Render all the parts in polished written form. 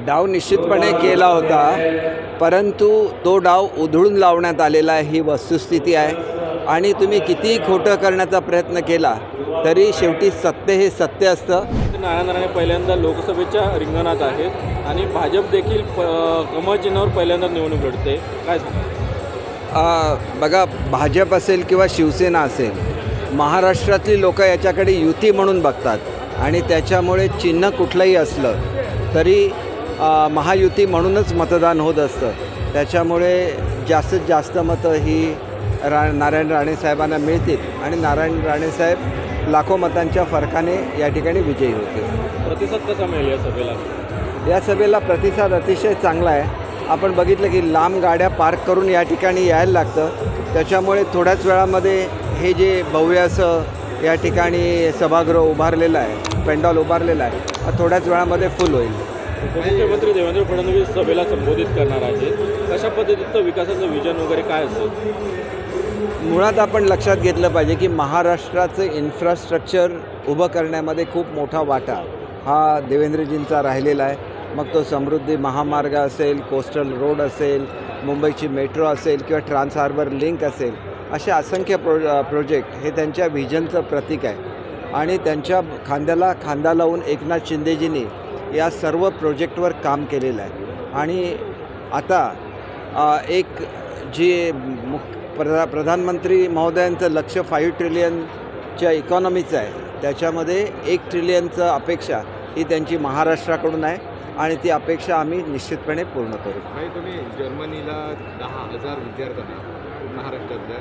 डाव निश्चितपणे केला होता, परंतु तो डाव उधळून लावण्यात आलेला आहे ही वस्तुस्थिती आहे। आणि तुम्ही कितीही खोटं करण्याचा प्रयत्न केला तरी शेवटी सत्य हे सत्य असतं। नारायण राणे पहिल्यांदा लोकसभेच्या रिंगणात आहेत आणि भाजप देखील कमळ चिन्हावर पहिल्यांदा निवडणूक लढते, काय बघा, भाजप असेल किंवा शिवसेना असेल, महाराष्ट्रातली लोक याच्याकडे युती म्हणून बघतात आणि त्याच्यामुळे चिन्ह कुठलंही असलं तरी महायुती म्हणूनच मतदान होत असतं। त्याच्यामुळे जास्तीत जास्त मतं ही नारायण राणे साहेबांना मिळतील आणि नारायण राणे साहेब लाखो मतांच्या फरकाने या ठिकाणी विजयी होतील। प्रतिसाद कसा मिळेल या सभेला? या सभेला प्रतिसाद अतिशय चांगला आहे। आपण बघितलं की लांब गाड्या पार्क करून या ठिकाणी यायला लागतं, त्याच्यामुळे थोड्याच वेळामध्ये हे जे भव्य असं या ठिकाणी सभागृह उभारलेलं आहे, पेंडॉल उभारलेला आहे, थोड्याच वेळामध्ये फुल होईल। उपमुख्यमंत्री देवेंद्र फडणवीस सभेला संबोधित करणार आहेत, कशा पद्धतीचं विकासाचं विजन वगैरे काय असेल? मुळात आपण लक्षात घेतलं पाहिजे की महाराष्ट्राचं इन्फ्रास्ट्रक्चर उभं करण्यामध्ये खूप मोठा वाटा हा देवेंद्रजींचा राहिलेला आहे। मग तो समृद्धी महामार्ग असेल, कोस्टल रोड असेल, मुंबईची मेट्रो असेल किंवा ट्रान्स हार्बर लिंक असेल, असे असंख्य प्रोजेक्ट हे त्यांच्या व्हिजनचं प्रतीक आहे। आणि त्यांच्या खांद्याला खांदा लावून एकनाथ शिंदेजींनी या सर्व प्रोजेक्टवर काम केलेलं आहे। आणि आता एक जे प्रधानमंत्री महोदयांचं लक्ष 5 ट्रिलियनच्या इकॉनॉमीचं आहे, त्याच्यामध्ये 1 ट्रिलियनचं अपेक्षा ही त्यांची महाराष्ट्राकडून आहे आणि ती अपेक्षा आम्ही निश्चितपणे पूर्ण करू। तुम्ही जर्मनीला 10,000 विद्यार्थ्यांना महाराष्ट्रातल्या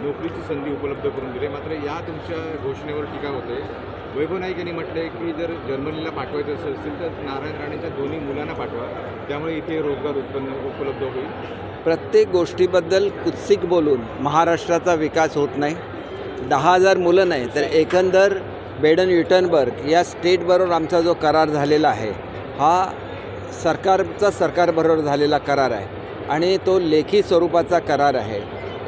नोकरीची संधी उपलब्ध करून दिली, मात्र या तुमच्या घोषणेवर टीका होते। वैभव नाईक यांनी म्हटलं की जर जर्मनीला पाठवायचं असेल तर नारायण राणेच्या दोन्ही मुलांना पाठवा, त्यामुळे इथे रोजगार उपलब्ध होईल। प्रत्येक गोष्टीबद्दल कुत्सिक बोलून महाराष्ट्राचा विकास होत नाही। 10,000 मुलं नाही तर एकंदर बेडन व्युटनबर्ग या स्टेटबरोबर आमचा जो करार झालेला आहे हा सरकारबरोबर झालेला करार आहे आणि तो लेखी स्वरूपाचा करार आहे।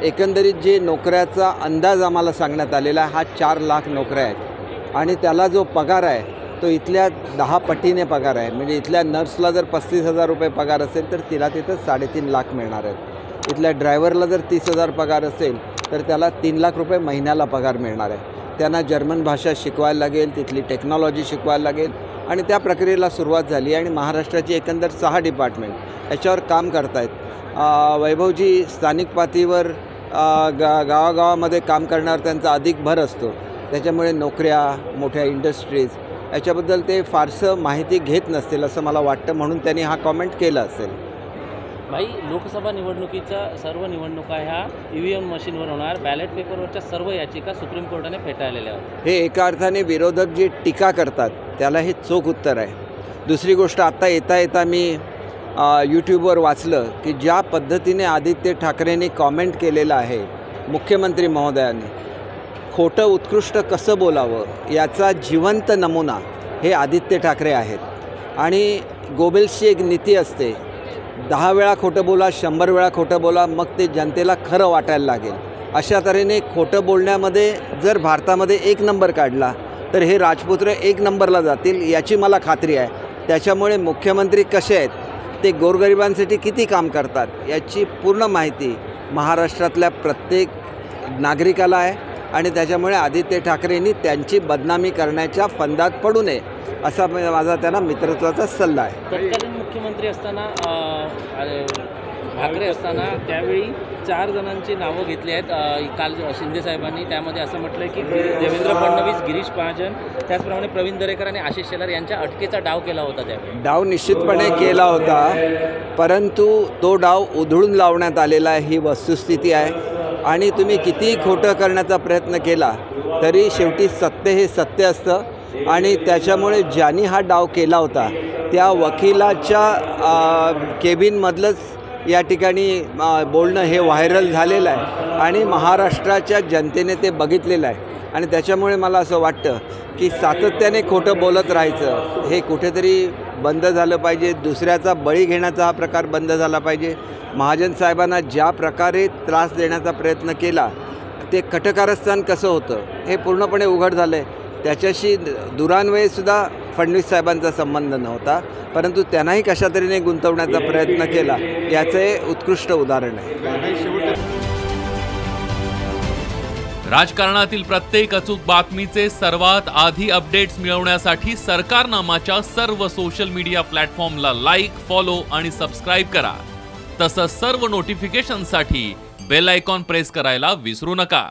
एकंदरीत जे नोकऱ्याचा अंदाज आम्हाला सांगण्यात आलेला आहे हा 4 लाख नोकऱ्या आहेत आणि त्याला जो पगार आहे तो इथल्या 10 पटीने पगार आहे। म्हणजे इथल्या नर्सला जर 35,000 रुपये पगार असेल तर तिला तिथं 3.5 लाख मिळणार आहेत। इथल्या ड्रायव्हरला जर 30,000 पगार असेल तर त्याला 3 लाख रुपये महिन्याला पगार मिळणार आहे। त्यांना जर्मन भाषा शिकवायला लागेल, तिथली टेक्नॉलॉजी शिकवायला लागेल आणि त्या प्रक्रियेला सुरुवात झाली आणि महाराष्ट्राची एकंदर 6 डिपार्टमेंट याच्यावर काम करत आहेत। वैभवजी स्थानिक पातळीवर गावागावामध्ये काम करण्यावर त्यांचा अधिक भर असतो, त्याच्यामुळे नोकऱ्या, मोठ्या इंडस्ट्रीज याच्याबद्दल ते फारसं माहिती घेत नसतील असं मला वाटतं, म्हणून त्यांनी हा कॉमेंट केला असेल। भाई, लोकसभा निवडणुकीच्या सर्व निवडणुका ह्या EVM मशीनवर होणार, बॅलेट पेपरवरच्या सर्व याचिका सुप्रीम कोर्टाने फेटाळलेल्या आहेत। हे एका अर्थाने विरोधक जी टीका करतात त्याला हे चोख उत्तर आहे। दुसरी गोष्ट, आत्ता येता मी यूट्यूबवर वाचलं की ज्या पद्धतीने आदित्य ठाकरेंनी कॉमेंट केलेलं आहे मुख्यमंत्री महोदयांनी, खोटं उत्कृष्ट कसं बोलावं याचा जिवंत नमुना हे आदित्य ठाकरे आहेत। आणि गोबेल्सची एक नीती असते, 10 वेळा खोटं बोला, 100 वेळा खोटं बोला, मग ते जनतेला खरं वाटायला लागेल। अशा तऱ्हेने खोटं बोलण्यामध्ये जर भारतामध्ये 1 नंबर काढला तर हे राजपुत्र 1 नंबरला जातील याची मला खात्री आहे। त्याच्यामुळे मुख्यमंत्री कसे आहेत, ते गोरगरिबांसाठी किती काम करतात याची पूर्ण माहिती महाराष्ट्रातल्या प्रत्येक नागरिकाला आहे आणि त्याच्यामुळे आदित्य ठाकरेंनी त्यांची बदनामी करण्याच्या फंदात पडू नये असा माझा त्यांना मित्रत्वाचा सल्ला आहे। तत्कालीन मुख्यमंत्री असताना ठाकरे असताना त्यावेळी 4 जणांची नावं घेतली आहेत काल शिंदे साहेबांनी, त्यामध्ये असं म्हटलं की देवेंद्र फडणवीस, गिरीश महाजन, त्याचप्रमाणे प्रवीण दरेकर आणि आशिष शेलार यांच्या अटकेचा डाव केला होता। त्यावेळी डाव निश्चितपणे केला होता, परंतु तो डाव उधळून लावण्यात आलेला आहे ही वस्तुस्थिती आहे। आणि तुम्ही कितीही खोटं करण्याचा प्रयत्न केला तरी शेवटी सत्य हे सत्य असतं आणि त्याच्यामुळे ज्यांनी हा डाव केला होता त्या वकिलाच्या केबिनमधलंच या ठिकाणी बोलणं हे व्हायरल झालेलं आहे आणि महाराष्ट्राच्या जनतेने ते बघितलेलं आहे। आणि त्याच्यामुळे मला असं वाटतं की सातत्याने खोटं बोलत राहायचं हे कुठेतरी बंद झालं पाहिजे। दुसऱ्याचा बळी घेण्याचा हा प्रकार बंद झाला पाहिजे। महाजन साहेबांना ज्या प्रकारे त्रास देण्याचा प्रयत्न केला ते कटकारस्थान कसं होतं हे पूर्णपणे उघड झालं आहे। त्याच्याशी दुरान्वयेसुद्धा फडणवीस साहेबांचा संबंध नव्हता, परंतु त्यांनाही कशा तऱ्हेने गुंतवण्याचा प्रयत्न केला याचे उत्कृष्ट उदाहरण आहे. काही शेवटचं राजकारणातील प्रत्येक अचूक बातमीचे सर्वात आधी अपडेट्स मिळवण्यासाठी सरकारनामाच्या सर्व सोशल मीडिया प्लॅटफॉर्मला लाईक, फॉलो आणि सबस्क्राईब करा. तसंच सर्व नोटिफिकेशनसाठी बेल आयकॉन प्रेस करायला विसरू नका.